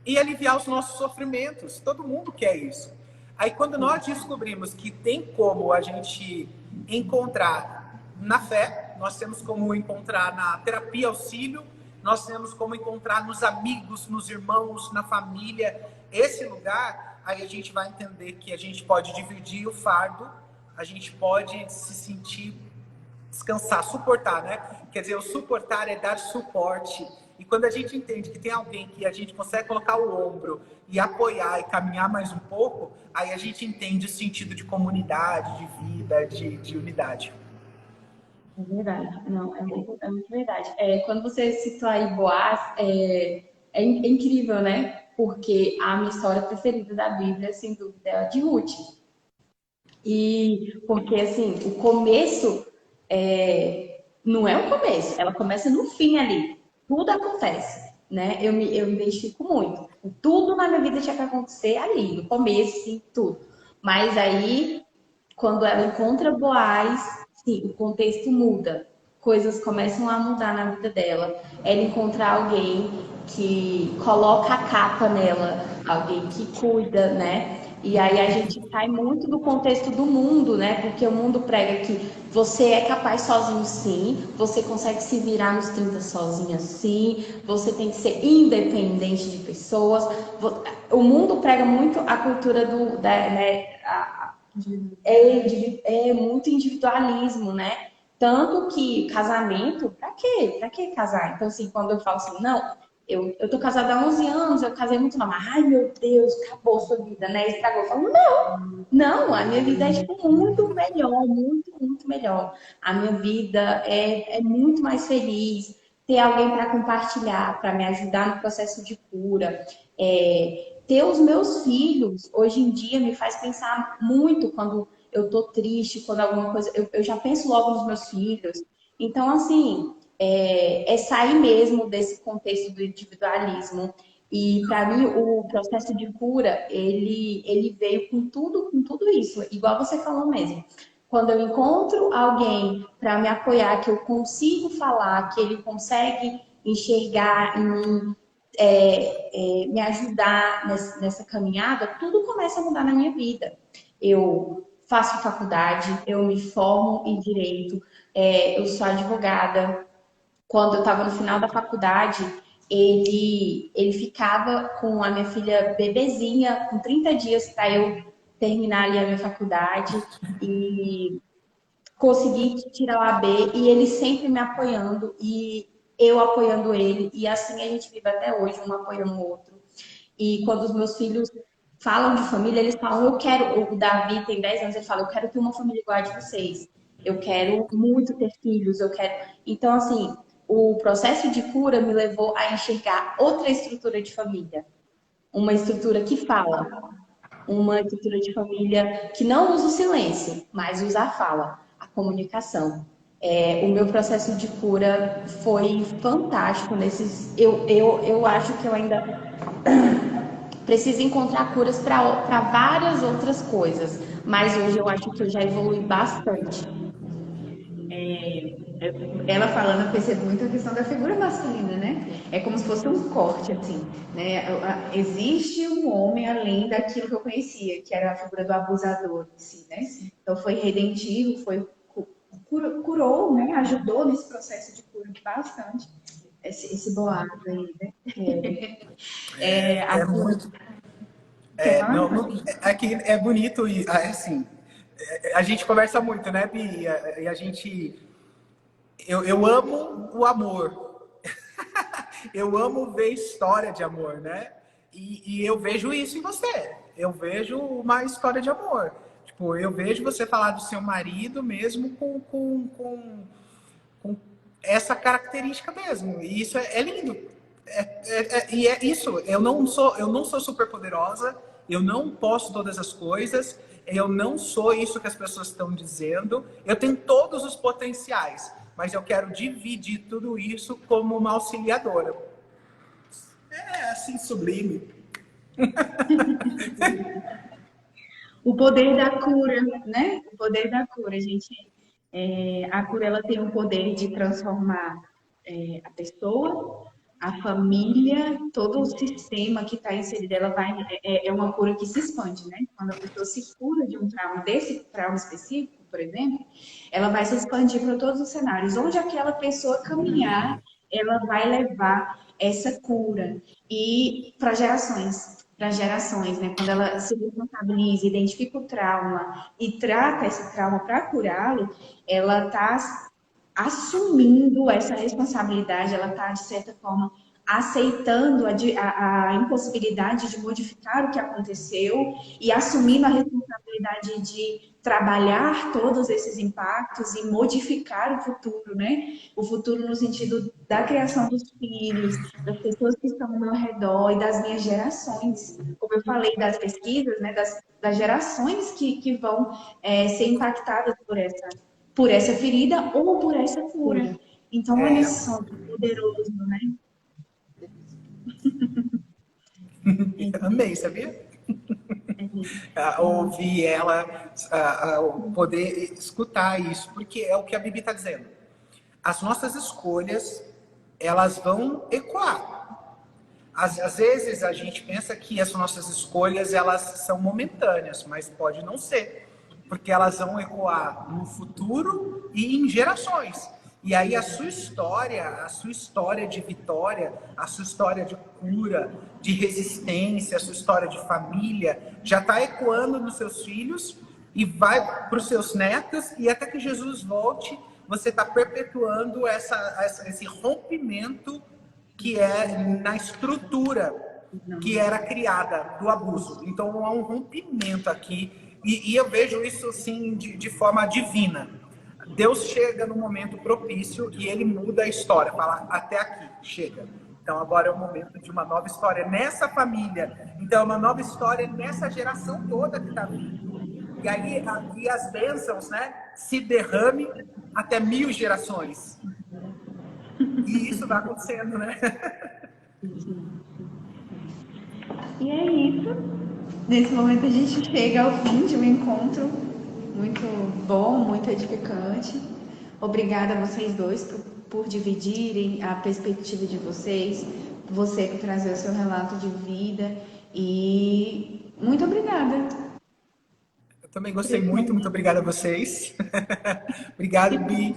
e aliviar os nossos sofrimentos. Todo mundo quer isso. Aí quando nós descobrimos que tem como a gente encontrar na fé, nós temos como encontrar na terapia auxílio, nós temos como encontrar nos amigos, nos irmãos, na família, esse lugar, aí a gente vai entender que a gente pode dividir o fardo, a gente pode se sentir, descansar, suportar, né? Quer dizer, o suportar é dar suporte. E quando a gente entende que tem alguém que a gente consegue colocar o ombro e apoiar e caminhar mais um pouco, aí a gente entende o sentido de comunidade, de vida, de unidade. É verdade, não, é muito verdade. Quando você citou aí Boaz, é incrível, né? Porque a minha história preferida da Bíblia, sem dúvida, é a de Ruth. E porque, assim, o começo não é o começo, ela começa no fim ali. Tudo acontece, né? Eu me identifico muito. Tudo na minha vida tinha que acontecer ali, no começo, sim, tudo. Mas aí, quando ela encontra Boaz, sim, o contexto muda. Coisas começam a mudar na vida dela. Ela encontra alguém que coloca a capa nela, alguém que cuida, né? E aí a gente sai muito do contexto do mundo, né? Porque o mundo prega que você é capaz sozinho, sim. Você consegue se virar nos 30 sozinha, sim. Você tem que ser independente de pessoas. O mundo prega muito a cultura é muito individualismo, né? Tanto que casamento, pra quê? Pra que casar? Então, assim, quando eu falo assim, não, eu tô casada há 11 anos, eu casei muito nova. Ai, meu Deus, acabou sua vida, né? Estragou. Eu falo, não, a minha vida é, tipo, muito melhor, muito, muito melhor. A minha vida é muito mais feliz. Ter alguém para compartilhar, para me ajudar no processo de cura. Ter os meus filhos, hoje em dia, me faz pensar muito quando eu tô triste, quando alguma coisa... Eu já penso logo nos meus filhos. Então, assim, sair mesmo desse contexto do individualismo. E, para mim, o processo de cura, ele veio com tudo isso. Igual você falou mesmo. Quando eu encontro alguém para me apoiar, que eu consigo falar, que ele consegue enxergar em mim, me ajudar nessa caminhada, tudo começa a mudar na minha vida. Eu faço faculdade, eu me formo em direito, eu sou advogada. Quando eu estava no final da faculdade, ele ficava com a minha filha bebezinha, com 30 dias para eu terminar ali a minha faculdade e conseguir tirar o AB, e ele sempre me apoiando e eu apoiando ele, e assim a gente vive até hoje, um apoiando o outro. E quando os meus filhos falam de família, eles falam, eu quero, o Davi tem 10 anos, ele fala, eu quero ter uma família igual a de vocês. Eu quero muito ter filhos, eu quero. Então, assim, o processo de cura me levou a enxergar outra estrutura de família. Uma estrutura que fala, uma estrutura de família que não usa o silêncio, mas usa a fala, a comunicação. O meu processo de cura foi fantástico nesses. Eu acho que eu ainda preciso encontrar curas para várias outras coisas, mas hoje eu acho que eu já evolui bastante. Ela falando, eu percebo muito a questão da figura masculina, né? É como se fosse um corte, assim, né? Existe um homem além daquilo que eu conhecia, que era a figura do abusador em si, né? Então foi redentivo, curou, né? Ajudou nesse processo de cura bastante esse boato aí, né? É muito. Quer falar? Não, é que é bonito e assim. A gente conversa muito, né, Bi? E a gente. Eu amo o amor. Eu amo ver história de amor, né? E eu vejo isso em você. Eu vejo uma história de amor. Tipo, eu vejo você falar do seu marido mesmo com essa característica mesmo. E isso é lindo. E é isso. Eu não sou super poderosa. Eu não posso todas as coisas. Eu não sou isso que as pessoas estão dizendo. Eu tenho todos os potenciais, mas eu quero dividir tudo isso como uma auxiliadora. É assim, sublime. O poder da cura, né? O poder da cura, gente. A cura ela tem o poder de transformar a pessoa, a família, todo o sistema que está inserido. Ela é uma cura que se expande, né? Quando a pessoa se cura de um trauma, desse trauma específico, por exemplo, ela vai se expandir para todos os cenários. Onde aquela pessoa caminhar, ela vai levar essa cura e para gerações, né? Quando ela se responsabiliza, identifica o trauma e trata esse trauma para curá-lo, ela está assumindo essa responsabilidade, ela está, de certa forma, aceitando a impossibilidade de modificar o que aconteceu e assumindo a responsabilidade de trabalhar todos esses impactos e modificar o futuro, né? O futuro no sentido da criação dos filhos, das pessoas que estão ao meu redor e das minhas gerações. Como eu falei das pesquisas, né? Das gerações que vão ser impactadas por essa ferida ou por essa cura. Então, olha só que poderoso, né? Amei, sabia? Ouvir ela, poder escutar isso, porque é o que a Bibi está dizendo. As nossas escolhas, elas vão ecoar. Às vezes a gente pensa que as nossas escolhas elas são momentâneas, mas pode não ser, porque elas vão ecoar no futuro e em gerações. E aí a sua história de vitória, a sua história de cura, de resistência, a sua história de família, já está ecoando nos seus filhos e vai para os seus netos, e até que Jesus volte, você está perpetuando esse rompimento que é na estrutura que era criada do abuso. Então há um rompimento aqui, e eu vejo isso assim de forma divina. Deus chega no momento propício e ele muda a história, fala até aqui, chega. Então agora é o momento de uma nova história nessa família. Então é uma nova história nessa geração toda que está vindo. E aí aqui as bênçãos, né, se derrame até 1000 gerações. E isso vai acontecendo, né? E é isso. Nesse momento a gente chega ao fim de um encontro muito bom, muito edificante. Obrigada a vocês dois por dividirem a perspectiva de vocês, você por trazer o seu relato de vida e muito obrigada. Eu também gostei muito, muito obrigado a vocês. Obrigado, Bi. E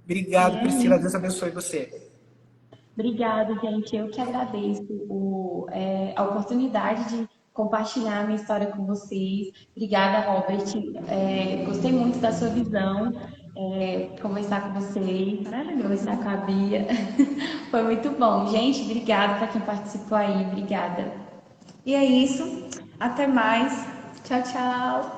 Obrigado, é Priscila. isso. Deus abençoe você. Obrigada, gente. Eu que agradeço a oportunidade de compartilhar a minha história com vocês. Obrigada, Robert. Gostei muito da sua visão, conversar com vocês, conversar com a Bia. Foi muito bom. Gente, obrigada para quem participou aí. Obrigada. E é isso. Até mais. Tchau, tchau.